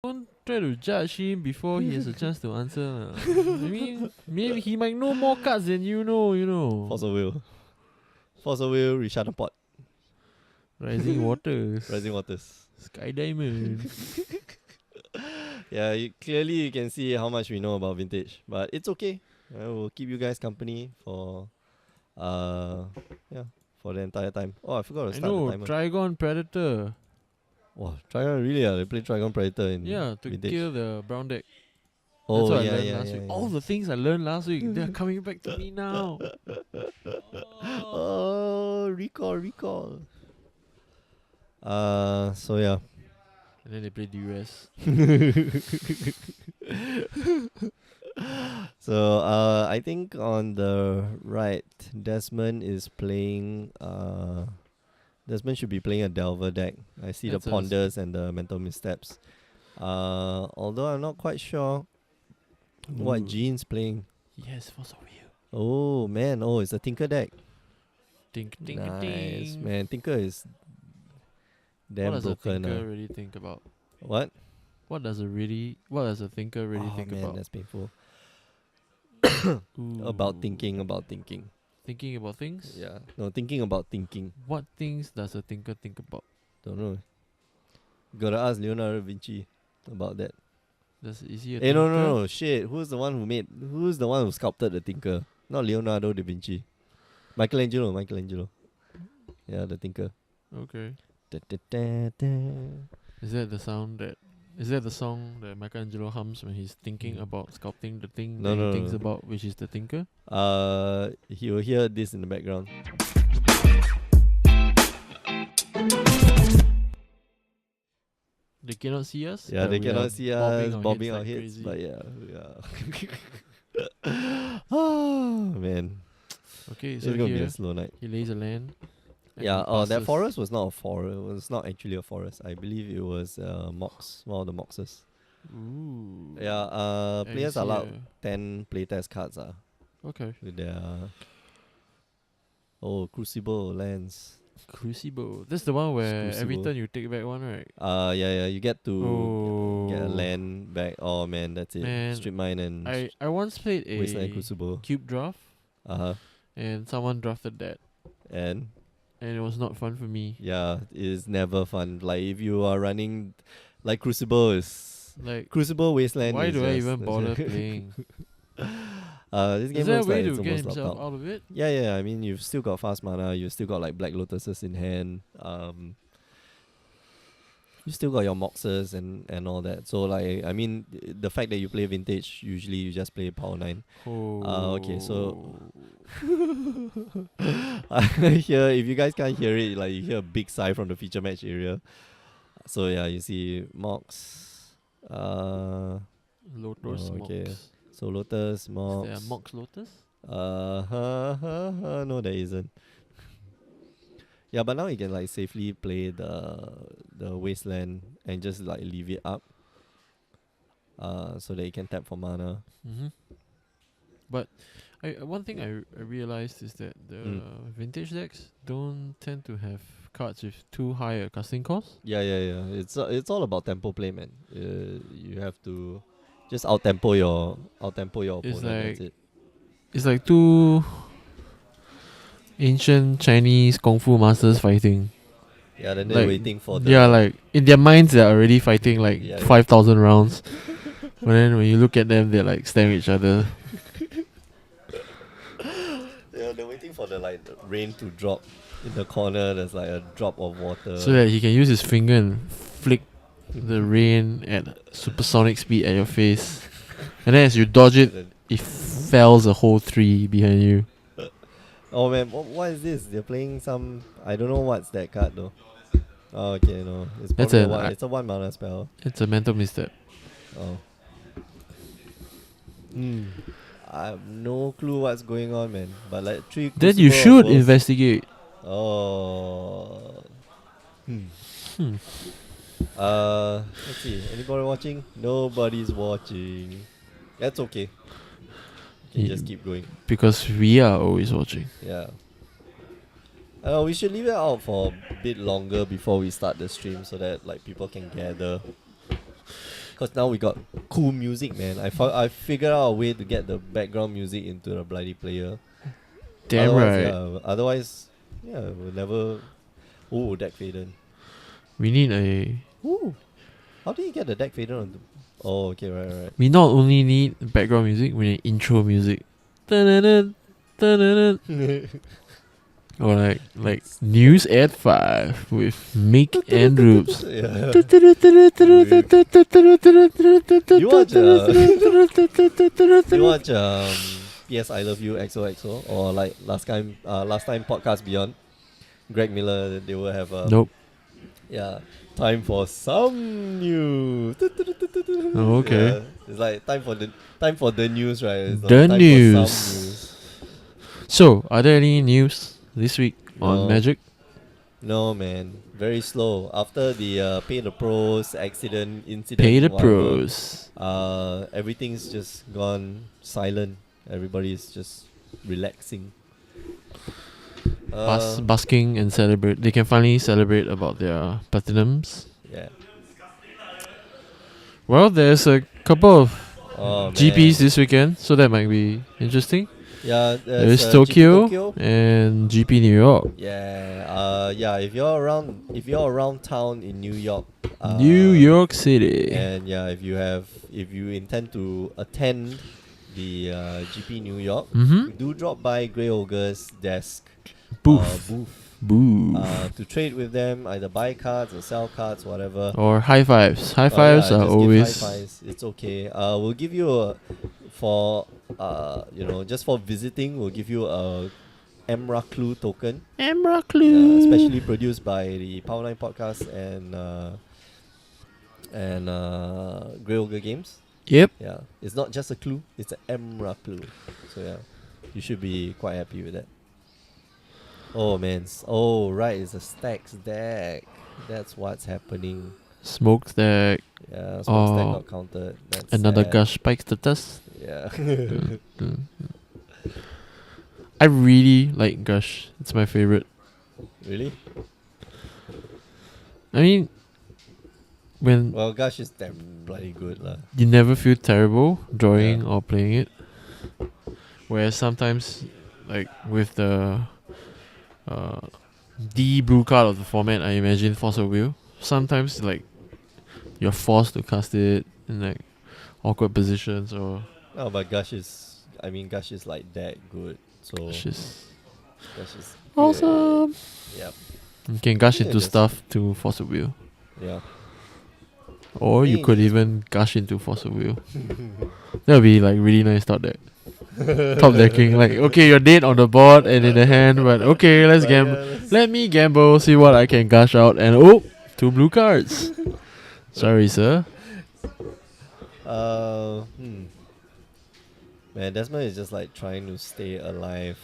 Don't try to judge him before he has a chance to answer. I mean, maybe he might know more cards than you know. Force of Will. Force of Will, Richard the Pot. Rising Waters. Rising Waters. Sky Diamond. Yeah, clearly you can see how much we know about vintage. But it's okay. We'll keep you guys company for for the entire time. Oh, I forgot to I start know, the timer. Trigon Predator. Wow, Trigon really? They play Trigon Predator in Yeah, to vintage. kill the brown deck. Oh, That's what yeah, I learned yeah, last yeah, week. yeah. All the things I learned last week, they're coming back to me now. Oh, recall. So yeah. And then they play DUS. So I think on the right, Desmond is playing. Desmond should be playing a Delver deck. I see That's the Ponders and the Mental Missteps. Although I'm not quite sure what Ooh. Gene's playing. Yes, Force of Will. Oh man, it's a Tinker deck. Think, Nice, man. Tinker is damn what does a broken. thinker really think about? What? What does a thinker really think man, about? that's painful. Ooh. About thinking. Thinking about things? Yeah. No, thinking about thinking. What things does a thinker think about? Don't know. Gotta ask Leonardo da Vinci about that. Is he a Hey, thinker? no. Shit. Who's the one who sculpted the Tinker? Not Leonardo da Vinci. Michelangelo. Yeah, the Tinker. Okay. Da, da, da, da. Is that the song that Michelangelo hums when he's thinking about sculpting the thing No, that no, he thinks no. about, which is the thinker? He will hear this in the background. They cannot see us? Yeah, but they we cannot are see us bobbing our like heads, crazy. but yeah. Oh man, Okay, it's so gonna be here a slow night. he lays a land. and Yeah, he that passes. forest was not a forest. It was not actually a forest. I believe it was Mox, one of the Moxes. Ooh. Yeah, And players you are see allowed 10 playtest cards Okay. with their Crucible lands. Crucible. That's the one where every Crucible. turn you take back one, right? Yeah, you get to get a Oh. land back. Oh man, that's it. Man, Strip mine and I once played Wasteland a Crucible. cube draft, and someone drafted that, And and it was not fun for me. yeah, it's never fun. Like if you are running, like Crucible Wasteland. Why is do I just- even bother playing? this game Is there a looks way like to it's get almost himself locked out. out of it? Yeah. I mean, you've still got fast mana. You've still got like Black Lotuses in hand. You still got your Moxes and all that. So like, I mean, the fact that you play Vintage, usually you just play Power 9. Okay, so I hear, if you guys can't hear it, like you hear a big sigh from the feature match area. So yeah, you see Mox. Lotus okay. Mox. So Lotus, Is Mox. there a Mox Lotus? No, there isn't. Yeah, but now you can like safely play the Wasteland and just like leave it up. So that you can tap for mana. Mm-hmm. But one thing I realized is that the vintage decks don't tend to have cards with too high a casting cost. Yeah. It's all about tempo play, man. You have to just out tempo your opponent. That's it. It's like two ancient Chinese kung fu masters fighting. Yeah, then they're Like, waiting for the. Yeah, like in their minds they're already fighting like Yeah. 5,000 rounds. But then when you look at them, they're like staring at each other. Yeah, they're waiting for the rain to drop in the corner. There's like a drop of water. So that he can use his finger and flick the rain at supersonic speed at your face. And then as you dodge it, it fells a whole tree behind you. Oh man, what is this? They're playing some. I don't know what's that card though. Oh, okay, no, it's That's probably an it's a 1 mana spell. It's a mental misstep. Oh. I have no clue what's going on, man. But like 3. Then you Crucible should of Wolves- investigate. Oh. Let's see. Anybody watching? Nobody's watching. That's okay. You can just keep going. Because we are always watching. Yeah. We should leave it out for a bit longer before we start the stream so that like people can gather. Cause now we got cool music, man. I figured out a way to get the background music into the bloody player. Damn Otherwise, right. yeah. Otherwise, yeah, we'll never. Oh, deck faden. We need a. Ooh, how do you get the deck faden on the? Oh, okay, right. We not only need background music, we need intro music. Dun-dun-dun, dun-dun-dun. Or like news at 5 with Mick and Roops. Yeah. You watch PS I Love You XOXO or like last time Podcast Beyond, Greg Miller, they will have Nope. yeah, time for some news. Oh, okay. Yeah, it's like time for the news, right? It's The time news. for some news. So, are there any news this week on No. Magic? No, man, very slow. After the Pay the Pros incident, Pay the whatever, pros. everything's just gone silent. Everybody's just relaxing. Basking and celebrate. They can finally celebrate about their platinums. Yeah. Well, there's a couple of Oh, GPs man. this weekend, so that might be interesting. Yeah, There's GP Tokyo and GP New York. Yeah. Yeah. If you're around town in New York. New York City. And yeah, if you intend to attend the GP New York, do drop by Grey Ogre's desk. Booth. Boo. To trade with them, either buy cards or sell cards, whatever. Or high fives. High fives are just always. give high fives. It's okay. We'll give you just for visiting, we'll give you a Emra Clue token. Emra Clue. Specially produced by the Power 9 podcast and Grey Ogre Games. Yep. Yeah, it's not just a clue; it's an Emra Clue. So yeah, you should be quite happy with that. Oh man! Oh right, it's a stacks deck. That's what's happening. Smoked deck. Yeah, smoke stack not counted. That's Another sad. Gush Spike status. Yeah. I really like Gush. It's my favorite. Really? I mean, when Well, Gush is damn bloody good lah. you never feel terrible drawing Yeah. or playing it. Whereas sometimes, like with the D blue card of the format, I imagine Force of Will. Sometimes like you're forced to cast it in like awkward positions or No, but Gush is like that good. So it's just Gush is awesome. Yep. You can gush Yeah, into just- stuff to Force of Will. Yeah. Or you Yeah, could just- even gush into Force of Will. That would be like really nice top deck. Top decking, like okay, you're dead on the board and in the hand, but okay, let's But gamble. yeah, let's- Let me gamble, see what I can gush out, and oh, 2 blue cards. Sorry, sir. Man, Desmond is just like trying to stay alive.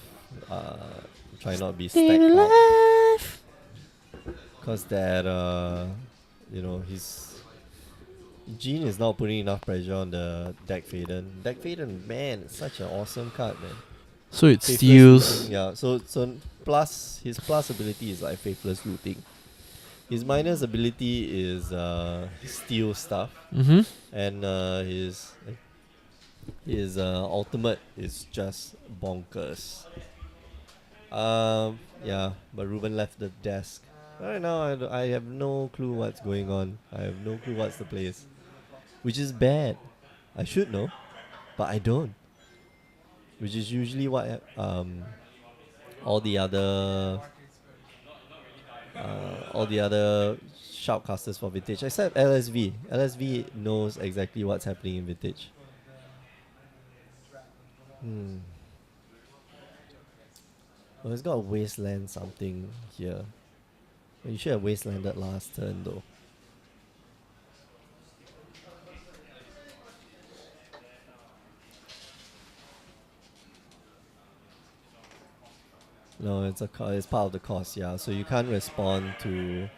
Try not be Stay stacked out. alive. Cause that Gene is not putting enough pressure on the deck Faden. Deck Faden, man, it's such an awesome card, man. So it Faithless steals. looting, yeah. So plus his plus ability is like faithless looting. His minus ability is steal stuff, Mm-hmm. and his ultimate is just bonkers. Yeah, but Ruben left the desk. Right now, I have no clue what's going on. I have no clue what's the place, which is bad. I should know, but I don't. Which is usually what all the other shoutcasters for Vintage, except LSV. LSV knows exactly what's happening in Vintage. Well, it's got a wasteland something here. Well, you should have wastelanded last turn though. No, it's it's part of the cost, yeah. So you can't respond to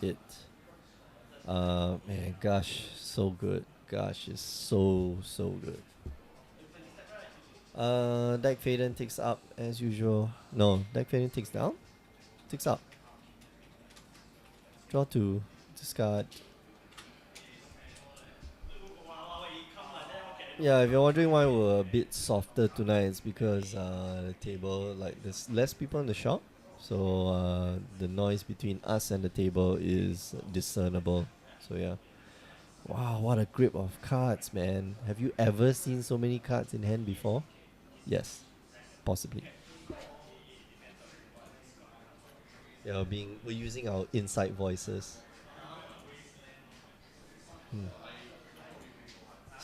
it. Man, gosh, so good. Gosh, is so good. Deck Faden ticks up as usual. No, Deck Faden ticks down. Ticks up. Draw 2. Discard. Yeah, if you're wondering why we're a bit softer tonight, it's because the table, like, there's less people in the shop, so the noise between us and the table is discernible. So yeah. Wow, what a grip of cards, man! Have you ever seen so many cards in hand before? Yes, possibly. Yeah, we're using our inside voices. Hmm.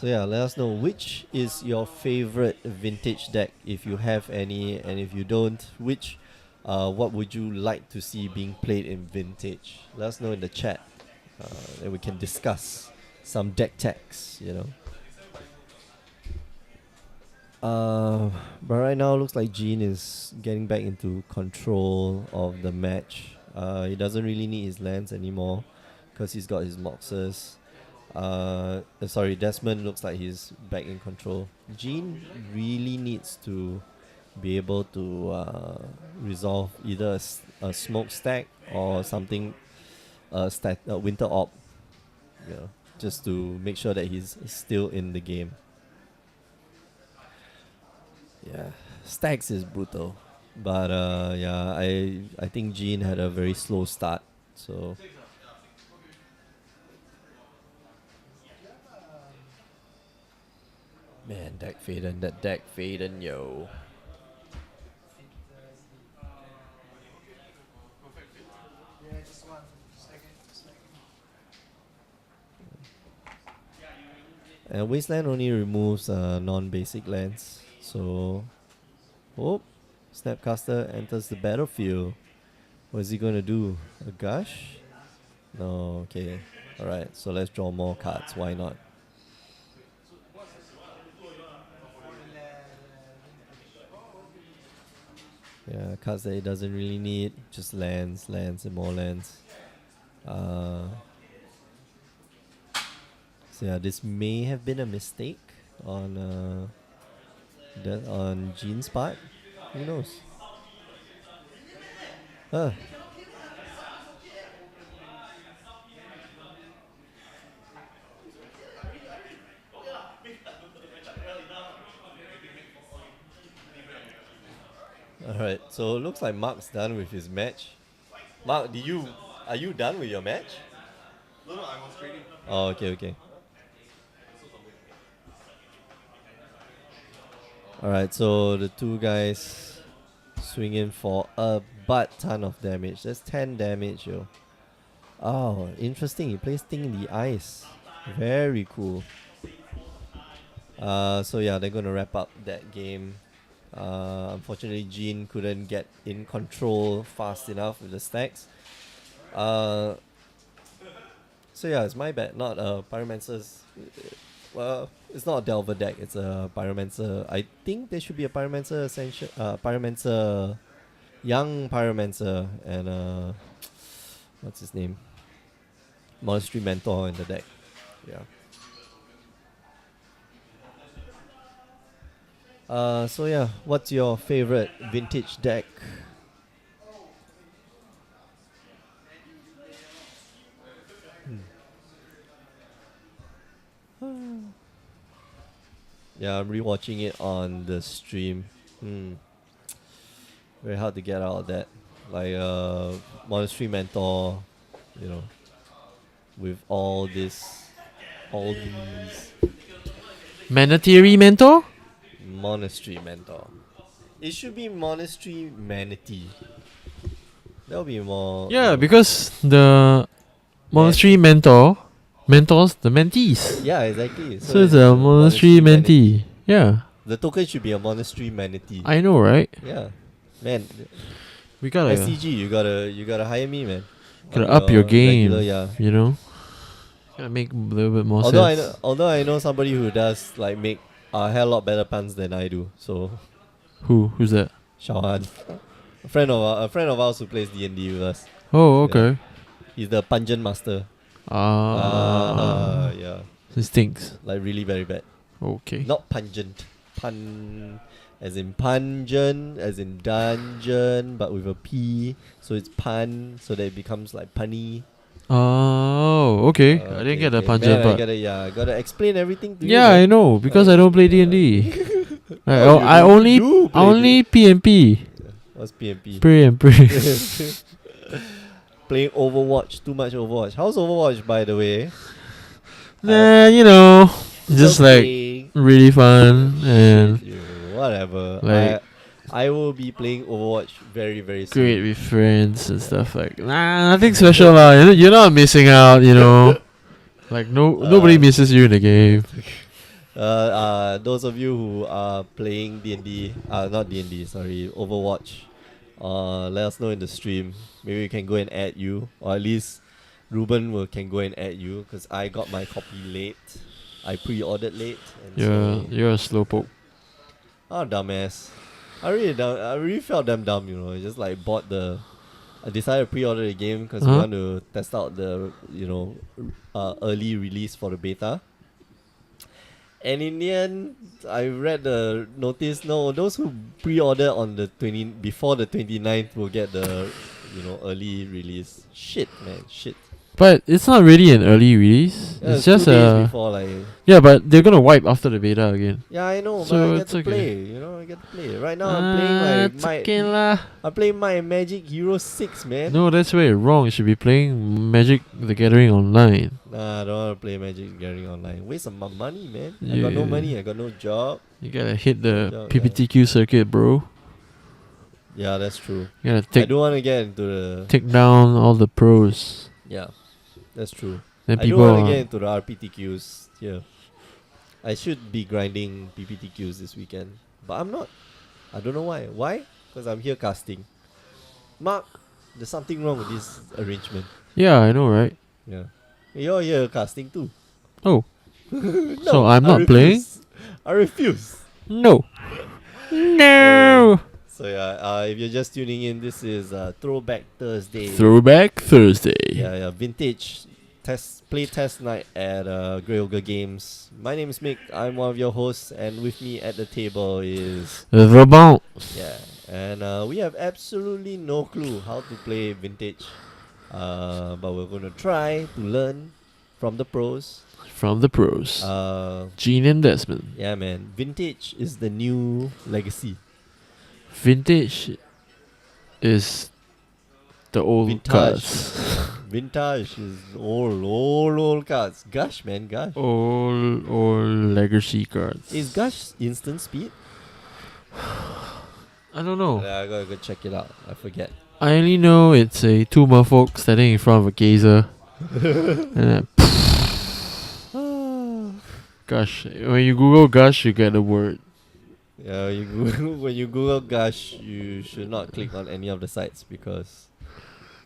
So yeah, let us know which is your favorite vintage deck if you have any, and if you don't, what would you like to see being played in vintage? Let us know in the chat, and we can discuss some deck techs. But right now looks like Jean is getting back into control of the match. He doesn't really need his lands anymore because he's got his Moxes. Sorry, Desmond looks like he's back in control. Jean really needs to be able to resolve either a smoke stack or something, winter op, just to make sure that he's still in the game. Yeah, stacks is brutal, but yeah, I think Jean had a very slow start, so. Man, that deck Faden, yo. And Wasteland only removes non-basic lands, so. Oh, Snapcaster enters the battlefield. What is he gonna do? A gush? No, okay. Alright, so let's draw more cards. Why not? Yeah, cards that he doesn't really need. Just lands, and more lands. So yeah, this may have been a mistake on on Jean's part. Who knows? Huh. Alright, so it looks like Mark's done with his match. Mark, are you done with your match? No, I was trading. Oh, okay. Alright, so the two guys swing in for a butt ton of damage. That's 10 damage, yo. Oh, interesting. He plays Sting in the Ice. Very cool. So yeah, they're gonna wrap up that game. Unfortunately, Jean couldn't get in control fast enough with the stacks. So yeah, it's my bad. Not Pyromancer's. Well, it's not a Delver deck. It's a Pyromancer. I think there should be a Pyromancer Ascension, Pyromancer, young Pyromancer, and what's his name? Monastery Mentor in the deck. Yeah. So yeah, what's your favorite vintage deck? Yeah, I'm rewatching it on the stream. Very hard to get out of that. Like Monastery Mentor, you know, with all these Manatee Mentor? Monastery Mentor. It should be Monastery Manatee. That'll be more. Yeah, because the Monastery Mentor mentors the mentees. Yeah, exactly. So it's a Monastery Mentee. Yeah. The token should be a Monastery Manatee. I know, right? Yeah, man. We gotta SCG, you gotta hire me, man. gotta up your game. Regular, yeah. You know? Gotta make a little bit more Although sense. although I know somebody who does like make a hell lot better puns than I do. So Who's that? Shawan, a friend of ours who plays D&D with us. Oh, Yeah. okay. He's the pungent master. Yeah, It stinks. like really very bad. Okay. Not pungent. As in pungent, as in dungeon, but with a P. So it's pun, so that it becomes like punny. Oh, okay. I didn't get the pungent Man, part. I gotta explain everything to you. Yeah, I Man. know because I don't play D&D. Oh, you I do- only you do play only PMP. What's PMP? Pray and pray. Playing Overwatch, too much Overwatch. How's Overwatch, by the way? Nah, you know, It's just okay. really fun and Shit, you, whatever. like I will be playing Overwatch very very great soon. with friends and stuff like. Nah, nothing special lah. You're not missing out. You know, like nobody Uh, misses you in the game. those of you who are playing D&D, not D&D, sorry, Overwatch, let us know in the stream. Maybe we can go and add you, or at least Ruben can go and add you, because I got my copy late. I pre-ordered late, and so You're a slowpoke. oh dumbass. I really felt damn dumb, you know. I just like I decided to pre-order the game because we Uh-huh. want to test out the early release for the beta. And in the end, I read the notice. No, those who pre-order on the before the 29th will get the early release. Shit, man, shit. But it's not really an early release. Yeah, It's just 2 days before, like. yeah, but they're gonna wipe after the beta again. Yeah, I know, So but I get it's to okay. play. You know, I get to play. Right now, I'm playing It's okay lah. I'm playing my Magic Hero 6, man. No, that's where you're wrong. You should be playing Magic the Gathering online. Nah, I don't want to play Magic Gathering online. Waste of my money, man. I got no Yeah. money. I got no job. You gotta hit the Yeah, PPTQ circuit, bro. Yeah, that's true. You gotta I don't want to get into the. take down all the pros. Yeah, that's true. Then I don't people want to are, get into the RPTQs. Yeah, I should be grinding PPTQs this weekend, but I'm not. I don't know why. Why? Because I'm here casting. Mark, there's something wrong with this arrangement. yeah, I know, right? Yeah, you're here casting too. Oh, No, so I'm I not playing? refuse. I refuse. no, no. So yeah, if you're just tuning in, this is Throwback Thursday. Throwback Thursday. Yeah, vintage play test night at Grey Ogre Games. My name is Mick. I'm one of your hosts, and with me at the table is The bounce and we have absolutely no clue how to play vintage, but we're gonna try to learn from the pros. from the pros. Gene and Desmond. Yeah, man, vintage is the new legacy. Vintage is the old Vintage. cards. Vintage is old cards. Gush, man, Gush. Old legacy cards. Is Gush instant speed? I don't know. I gotta go check it out. I forget. I only know it's a two merfolk standing in front of a gazer. And then Gush. When you Google Gush, you get the word. Yeah, when you Google Gush, you should not click on any of the sites because,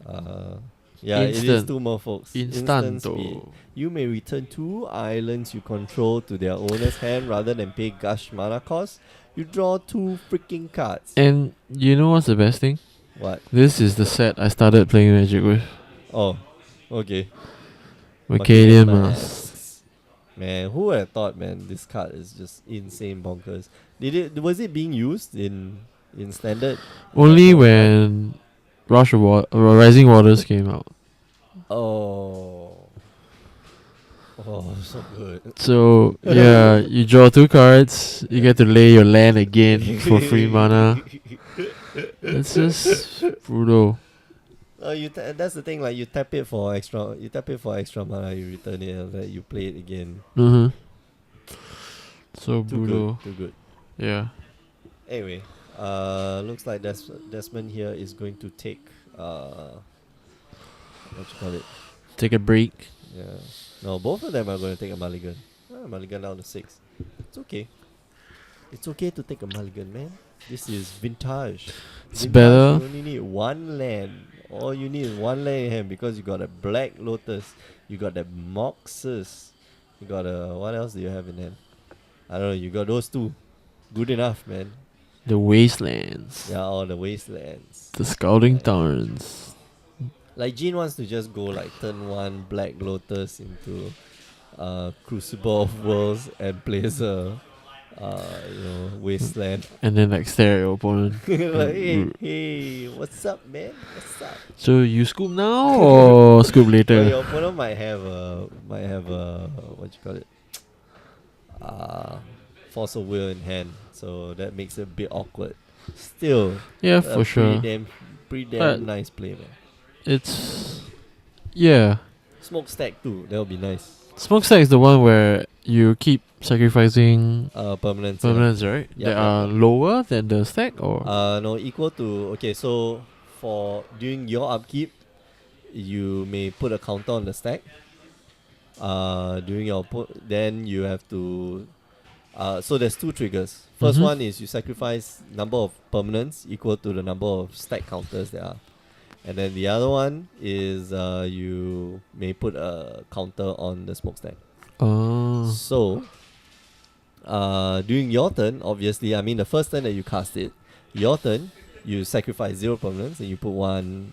it is Instant. two more folks. Instant speed. Instanto. You may return 2 islands you control to their owner's hand rather than pay Gush mana cost. You draw 2 freaking cards. And you know what's the best thing? What? This is the set I started playing Magic with. Oh, okay. Macadian Macadian Mask. Man, who would have thought, man, this card is just insane bonkers. Was it being used in standard? Only when Rising Waters came out. Oh, so good. So yeah, you draw 2 cards. You get to lay your land again for free mana. It's just brutal. That's the thing. Like you tap it for extra mana. You return it, and then you play it again. So brutal. Too good. Yeah. Anyway, looks like Desmond here is going to take what you call it? Take a break. Yeah. No, both of them are going to take a mulligan. Mulligan down to 6. It's okay. It's okay to take a mulligan, man. This is vintage. It's better. You only need 1 land. All you need is 1 land in hand because you got a Black Lotus. You got the Moxes. You got a... What else do you have in hand? I don't know. You got those 2. Good enough, man. The Wastelands. Yeah, all the Wastelands. The Scouting Tarns. Like Jean wants to just go like turn 1 Black Lotus into Crucible of Worlds and plays a wasteland. And then like stare at your opponent. Like, hey, Mm. hey, what's up, man? What's up? So you scoop now or scoop Well, later? your opponent might have a what you call it, uh, force of will in hand, so that makes it a bit awkward. Still, Yeah, a for sure. pretty But- damn nice play, man. It's yeah. Smokestack too, that would be nice. Smokestack is the one where you keep sacrificing Permanence. permanents, right? Yup, that are yup. lower than the stack, or No, equal to okay. So for during your upkeep, you may put a counter on the stack. During your then you have to. So there's two triggers. First Mhm. one is you sacrifice number of permanents equal to the number of stack counters there are, and then the other one is you may put a counter on the smokestack. oh, So during your turn, obviously, I mean the first turn that you cast it, your turn, you sacrifice 0 permanents and you put one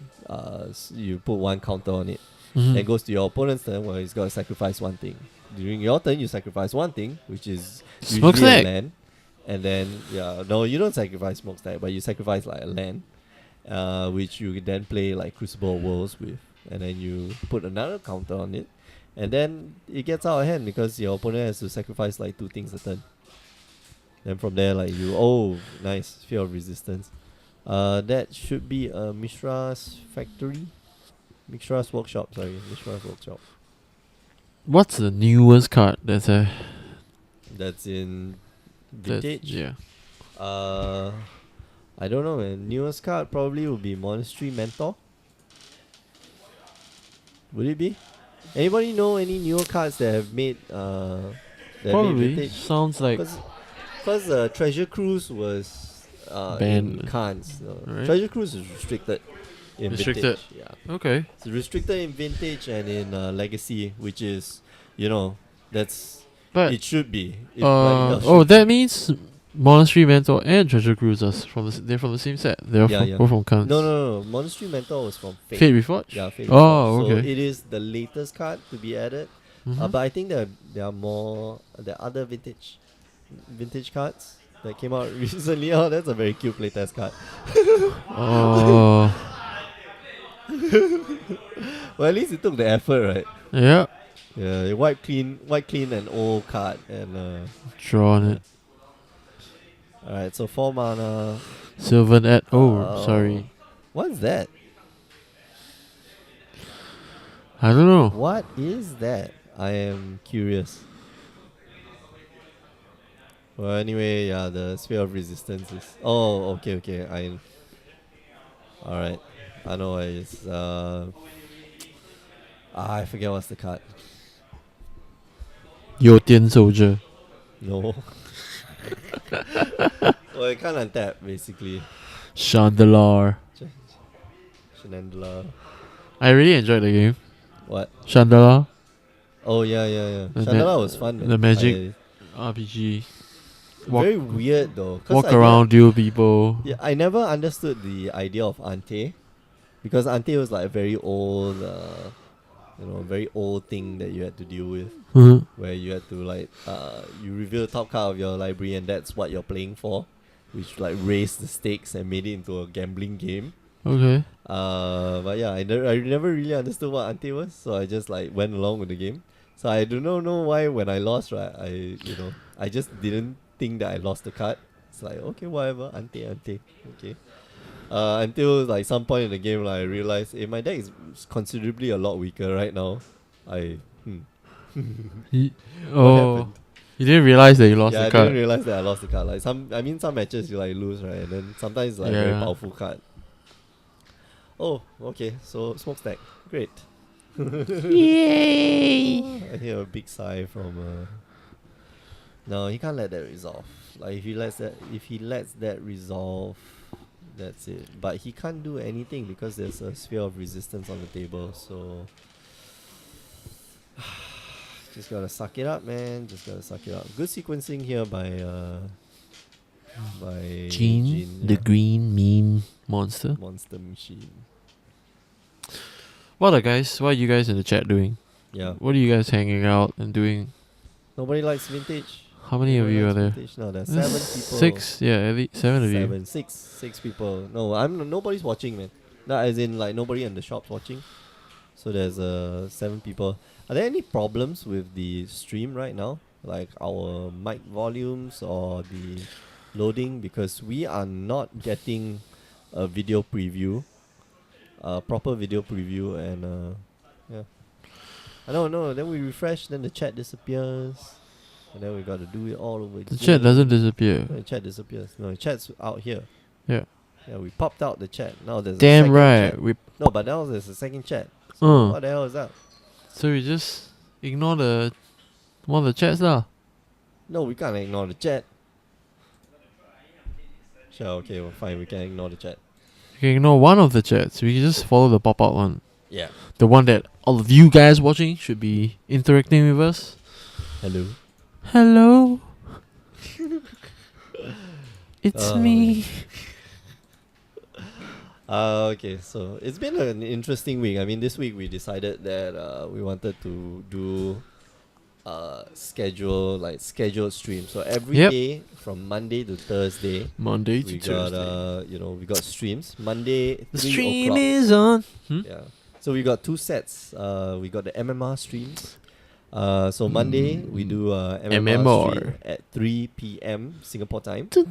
counter on it. mhm. Then goes to your opponent's turn where he's got to sacrifice one thing. During your turn, you sacrifice one thing, which is usually a Smokestack. land. And then, no, you don't sacrifice smokestack, but you sacrifice like a land, which you then play like Crucible of Worlds with. And then you put another counter on it. And then it gets out of hand because your opponent has to sacrifice like 2 things a turn. Then from there, like nice, Sphere of Resistance. That should be a Mishra's Factory. Mishra's Workshop. What's the newest card that's a That's in that- Vintage. yeah. I don't know, man. Newest card probably would be Monastery Mentor. Would it be? Anybody know any newer cards that have made Probably Vintage? sounds like Because Treasure Cruise was in Banned. Khans. Right. Treasure Cruise is restricted in Restricted. Vintage. Yeah. okay. It's restricted in Vintage and in Legacy, which is, that's But it should be. It bloody well should that means Monastery Mentor and Treasure Cruise are they're from the same set. They're Yeah, yeah. both from Khans. No. Monastery Mentor was from Fate. Fate Reforged? Yeah, Fate. Oh, Reforged. So okay. it is the latest card to be added. Mhm. But I think there are more. There are other vintage cards that came out recently. Oh, that's a very cute playtest card. Oh, Well, at least it took the effort, right? yeah. Yeah, white clean, and old card, and Drawn it. alright. So 4 mana. Sylvan at. Oh, sorry. What's that? I don't know. What is that? I am curious. Well, anyway, yeah, the Sphere of Resistance is. Oh, okay. Alright. I know what it is. I forget what's the card. Yotian Soldier. No. Well, it can't untap, basically. Chandelar. Shenandoah. I really enjoyed the game. What? Chandelar. Oh, yeah. The Shenandoah was fun, man. the magic RPG. Walk- Very weird, though. 'cause Walk I around, deal people. Yeah, I never understood the idea of Ante, because Ante was like a very old, very old thing that you had to deal with, Mhm. where you had to you reveal the top card of your library and that's what you're playing for, which like raised the stakes and made it into a gambling game. Okay. But yeah, I never really understood what Ante was, so I just like went along with the game. So I do not know why when I lost, right, I just didn't think that I lost the card. It's like, okay, whatever, Ante, okay. Until like some point in the game, like, I realized, my deck is considerably a lot weaker right now. Oh, happened? you didn't realize that you lost Yeah, the I card. didn't realize that I lost the card. Like some matches you like lose, right, and then sometimes it's like very Yeah. powerful card. Oh, okay. So smokestack, great. Yay! I hear a big sigh from. No, he can't let that resolve. Like if he lets that resolve, that's it. But he can't do anything because there's a sphere of resistance on the table. So just gotta suck it up, man. Just gotta suck it up. Good sequencing here by Jean, the yeah. green meme monster. Monster Machine. What are you guys in the chat doing? Yeah. What are you guys hanging out and doing? Nobody likes vintage. How many of you are there? No, there's 7 people. 6, yeah, at least 7 of you. 7, 6 people. No, nobody's watching, man. No, as in like nobody in the shop's watching. So there's 7 people. Are there any problems with the stream right now? Like our mic volumes or the loading? Because we are not getting a video preview, a proper video preview, and yeah. I don't know. Then we refresh, then the chat disappears, and then we got to do it all over again. The chat doesn't disappear. No, the chat disappears. No, the chat's out here. Yeah. Yeah, we popped out the chat. Now there's a Damn second right. chat. We No, but now there's a second chat. So what the hell is that? So we just ignore one of the chats lah. No, we can't ignore the chat. Sure, okay, well, fine. We can ignore the chat. You can ignore one of the chats. We can just follow the pop out one. Yeah. The one that all of you guys watching should be interacting with us. Hello. Hello. It's Oh, me. Okay, so it's been an interesting week. I mean, this week we decided that we wanted to do scheduled streams. So every Yep. day from Monday to Thursday, Monday to we got Thursday. we got streams. Monday The 3 stream o'clock. is on. Yeah. So we got 2 sets. We got the MMR streams. So Monday we do MMR stream at 3 p.m. Singapore time. Me,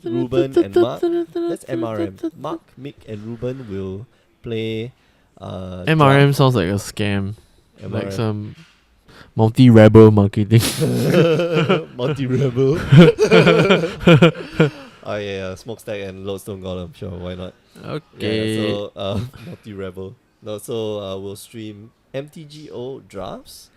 Ruben, and Mark. That's MRM. Mark, Mick, and Ruben will play. MRM sounds like a scam. drum. Like MRM. some multi-rebel marketing. Multi-rebel. Oh yeah, Smokestack and Lodestone Golem. Sure, why not? Okay. Yeah, so multi-rebel. No, so we'll stream MTGO drafts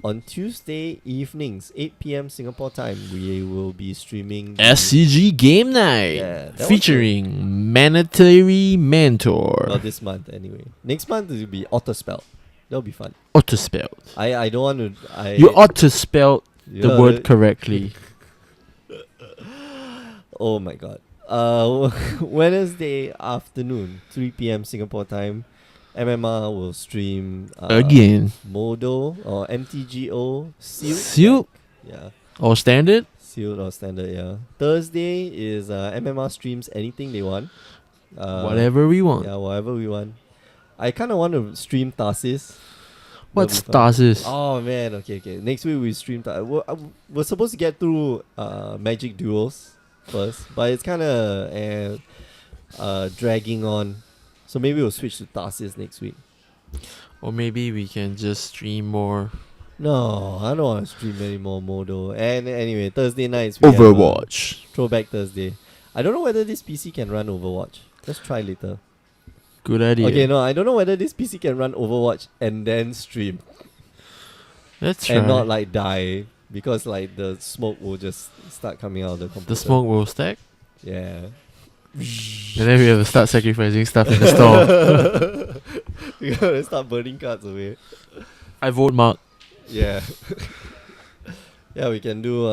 on Tuesday evenings, 8 p.m. Singapore time. We will be streaming the SCG Game Night. Yeah, that was featuring Mandatory Mentor. Not this month anyway. Next month it will be Autospell. That'll be fun. Auto-spelled. I don't want to. You auto-spelled the Yeah, word correctly. Oh my god. Wednesday afternoon, 3 p.m. Singapore time, MMR will stream Again. Modo or MTGO sealed. Sealed Yeah. or standard? Sealed or standard, yeah. Thursday is MMR streams anything they want. Whatever we want. Yeah, whatever we want. I kind of want to stream Tarsis. What's That'll be fun. Stasis? Oh man, okay. Next week we stream. We're supposed to get through Magic Duels first, but it's kind of dragging on. So maybe we'll switch to Tarsis next week. Or maybe we can just stream more No, I don't want to stream any more Modo. And anyway, Thursday nights we have, Overwatch. Throwback Thursday. I don't know whether this PC can run Overwatch. Let's try later. Good idea. Okay, no, I don't know whether this PC can run Overwatch and then stream. Let's try. And not like die. Because like the smoke will just start coming out of the computer. The smoke will stack. Yeah. And then we have to start sacrificing stuff in the store. We gotta start burning cards away. I vote Mark. Yeah. Yeah, we can do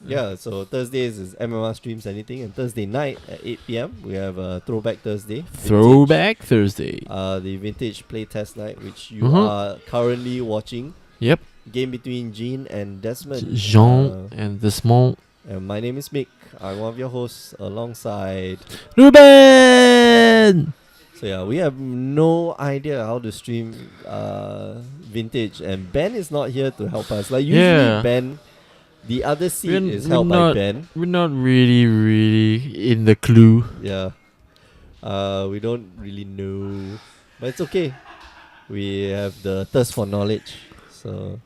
yeah, so Thursdays is MMR streams anything, and Thursday night at 8 p.m. we have Throwback Thursday. Throwback Thursday. The vintage playtest night, which you Mhm. are currently watching. Yep. Game between Jean and Desmond. Jean and the small And my name is Mick. I'm one of your hosts alongside. Ruben. So yeah, we have no idea how to stream vintage, and Ben is not here to help us. Like usually Yeah. Ben, the other seat We're- is we're held by not- Ben. We're not really in the clue. Yeah. We don't really know, but it's okay. We have the thirst for knowledge, so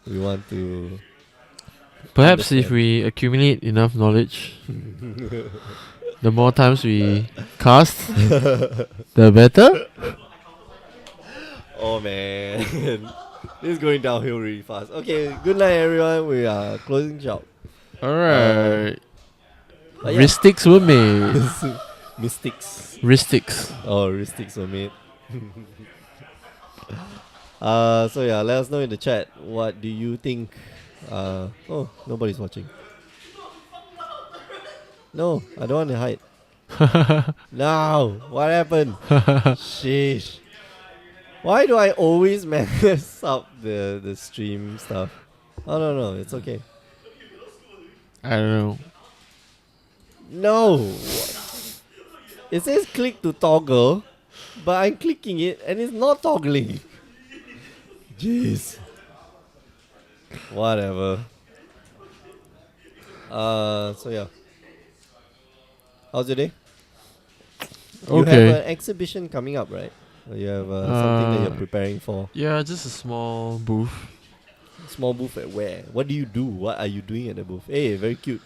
we want to. Perhaps if Understand. we accumulate enough knowledge, the more times we cast, the better. Oh man, this is going downhill really fast. Okay, good night everyone. We are closing shop. Alright. But yeah. Wristics were made. Mystics. Wristics. Oh, wristics were made. So yeah, let us know in the chat. What do you think? Oh, nobody's watching. No, I don't want to hide. No, what happened? Sheesh. Why do I always mess up the stream stuff? Oh no, it's okay. I don't know. No, it says click to toggle, but I'm clicking it and it's not toggling. Jeez. Whatever. So yeah. How's your day? You have Okay. an exhibition coming up, right? Or you have something that you're preparing for. Yeah, just a small booth. Small booth at where? What do you do? What are you doing at the booth? Hey, very cute.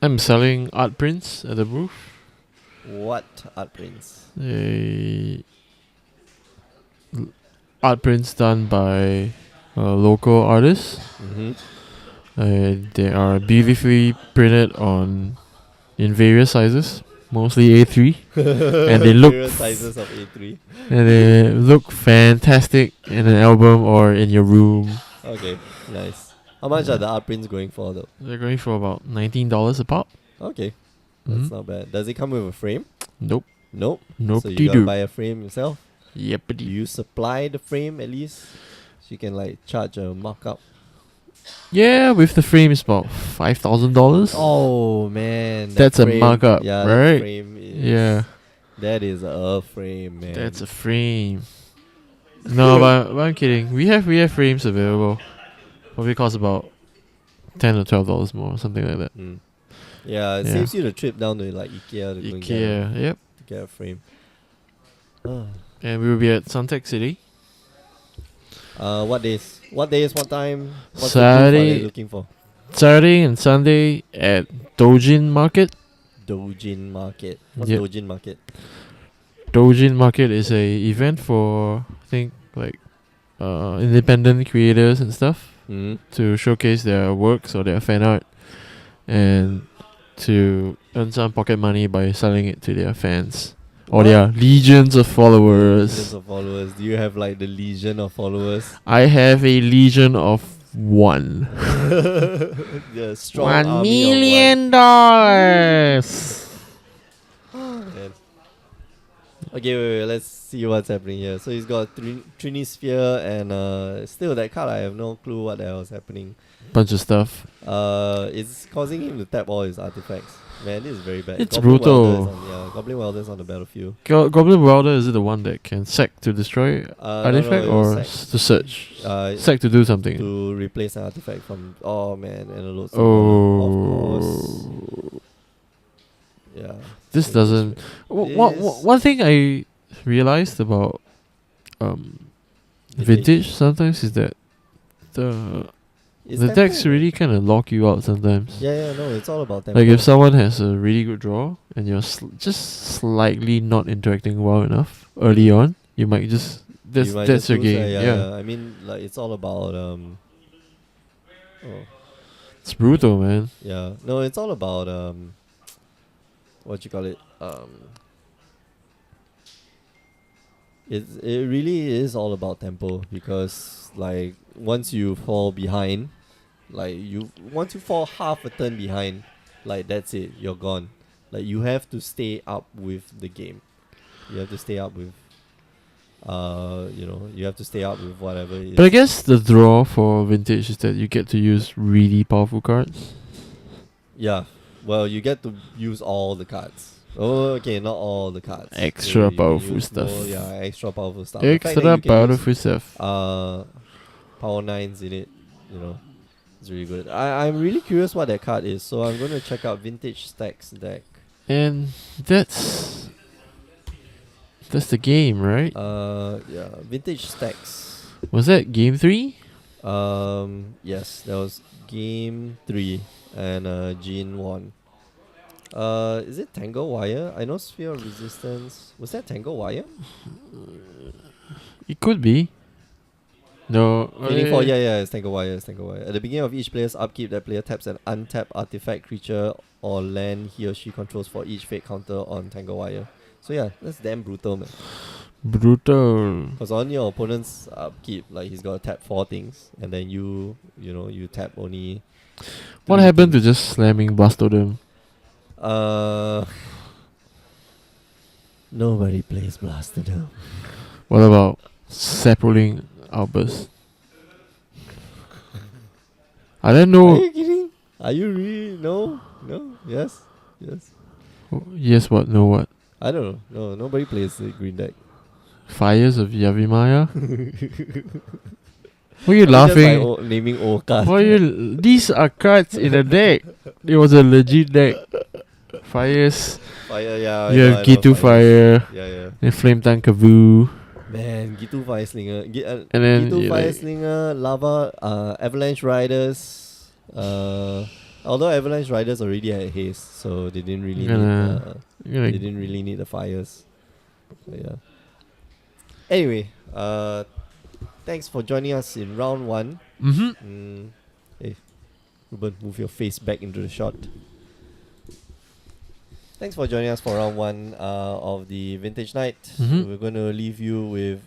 I'm selling art prints at the booth. What art prints? A art prints done by local artists. Mm-hmm. They are beautifully printed in various sizes, mostly A3, and they look Various sizes of A3. and they look fantastic in an album or in your room. Okay, nice. How much are the art prints going for though? They're going for about $19 a pop. Okay, that's Mhm. not bad. Does it come with a frame? Nope. Nope. Nope. So you de gotta doo. buy a frame yourself. Yep. Do you supply the frame at least? So you can like charge a markup. Yeah, with the frame it's about $5,000. Oh man, that That's a frame, markup, yeah, right? That frame is, Yeah, that is a frame, man. that's a frame. No, but I'm kidding. We have frames available. Probably cost about $10 or $12 more, something like that. Mm. Yeah, it Yeah. saves you the trip down to like IKEA to go and IKEA, yep. get a frame. Ah. And we will be at Suntec City. What days? What days? What time? What's Saturday. the booth are they looking for? Saturday and Sunday at Dojin Market. Dojin Market. What's Yep. Dojin Market? Dojin Market is a event for I think like independent creators and stuff Mm. to showcase their works or their fan art and to earn some pocket money by selling it to their fans or their legions of followers. Legions of followers. Do you have like the legion of followers? I have a legion of one. The strong $1 army of million. one. Okay, wait, let's see what's happening here. So he's got Trinisphere and still that card I have no clue what the hell is happening. Bunch of stuff. It's causing him to tap all his artifacts. Man, this is very bad. It's brutal. Goblin Welder's on the battlefield. Goblin Welder, is it the one that can sack to destroy artifact no, or sack. to search? Uh, Sack to do something. to replace an artifact from. Oh man, and a load. Of course. Oh. Yeah. This So doesn't. One thing I realized about vintage sometimes is that the decks really kind of lock you out sometimes. Yeah, no, it's all about tempo. Like if someone has a really good draw and you're just slightly not interacting well enough early on, you might just You might that's just your lose, game. Yeah. I mean, like it's all about It's brutal, man. yeah. No, it's all about what you call it? It really is all about tempo because like once you fall behind, once you fall half a turn behind, like that's it, you're gone. Like you have to stay up with the game. You have to stay up with you have to stay up with whatever it is. But I guess the draw for vintage is that you get to use really powerful cards. Yeah. Well, you get to use all the cards. Oh, okay, not all the cards. Extra You can powerful use stuff. more, yeah, extra powerful stuff. The fact that Extra you can use, powerful stuff. power 9s in it, it's really good. I'm really curious what that card is, so I'm going to check out Vintage Stacks deck. And that's the game, right? Yeah, Vintage Stacks. Was that game 3? Yes, that was game 3, and Jean won. Is it Tangle Wire? I know Sphere of Resistance. Was that Tangle Wire? It could be. No. It's Tangle Wire, At the beginning of each player's upkeep, that player taps an untapped artifact, creature, or land he or she controls for each fate counter on Tangle Wire. So yeah, that's damn brutal, man. Brutal. Because on your opponent's upkeep, like he's got to tap 4 things, and then you tap only. What 3 happened to things. just slamming Blastodon? Nobody plays Blastodon. What about Sapling Outburst? I didn't Are know. you kidding? Are you really? No? No? Yes? Yes? Yes, what? No, what? I don't know. No, nobody plays the green deck. Fires of Yavimaya? Why are you I mean, just by laughing? naming old cards. Why you? These are cards in a deck. It was a legit deck. Fires. Fire, yeah. You I have know, Gitu fires. Fire. Yeah, yeah. And Flame Tank Kavoo. Man, Gitu Fire Slinger. And then Gitu you Fire like- Slinger, Lava, Avalanche Riders. Although Avalanche Riders already had haste, so they didn't really You're they like, didn't really need the fires. So yeah. Anyway, thanks for joining us in round one. Hey, Ruben, move your face back into the shot. Thanks for joining us for round one of the Vintage Night. Mhm. We're going to leave you with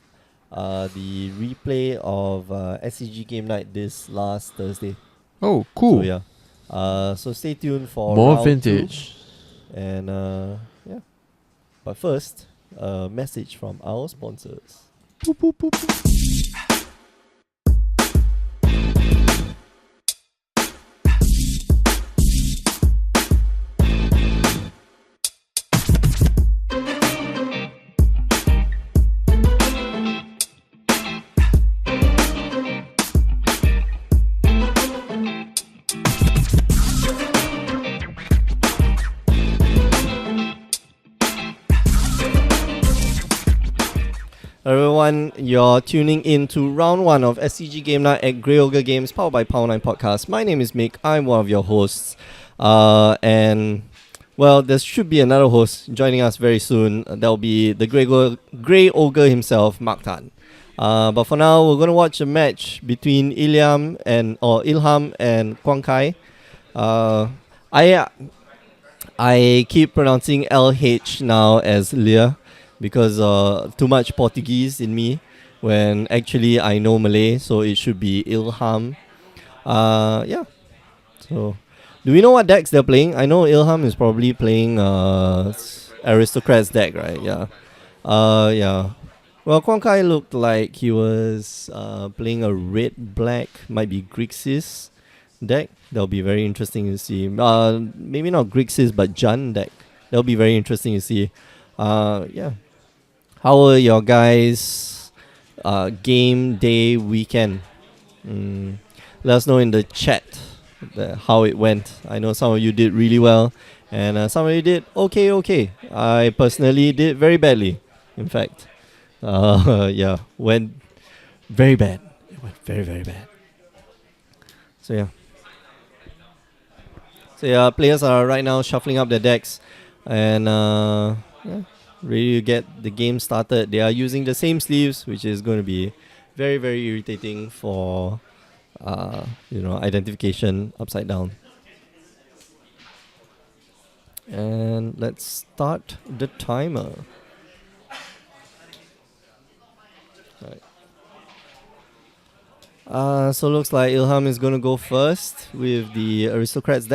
the replay of SCG Game Night this last Thursday. Oh, cool. So yeah. So stay tuned for More round vintage. 2. And yeah. But first, a message from our sponsors. Boop, boop, boop, boop. Everyone, you're tuning in to round 1 of SCG Game Night at Grey Ogre Games, powered by Power 9 Podcast. My name is Mick. I'm one of your hosts. And, well, there should be another host joining us very soon. That'll be the Grey Ogre himself, Mark Tan. But for now, we're going to watch a match between Ilham and Kwang Kai. I keep pronouncing LH now as Leah, because too much Portuguese in me, when actually I know Malay, so it should be Ilham. Yeah. So, do we know what decks they're playing? I know Ilham is probably playing Aristocrats deck, right? Yeah. Yeah. Well, Kwang Kai looked like he was playing a red-black, might be Grixis deck. That'll be very interesting to see. Maybe not Grixis, but Jun deck. That'll be very interesting to see. Yeah. How were your guys' game day weekend? Let us know in the chat how it went. I know some of you did really well, and some of you did okay. I personally did very badly. In fact, yeah, went very bad. It went very, very bad. So yeah, players are right now shuffling up their decks, and yeah, ready to get the game started. They are using the same sleeves, which is going to be very, very irritating for identification upside down. And let's start the timer. Right. So looks like Ilham is going to go first with the Aristocrats deck.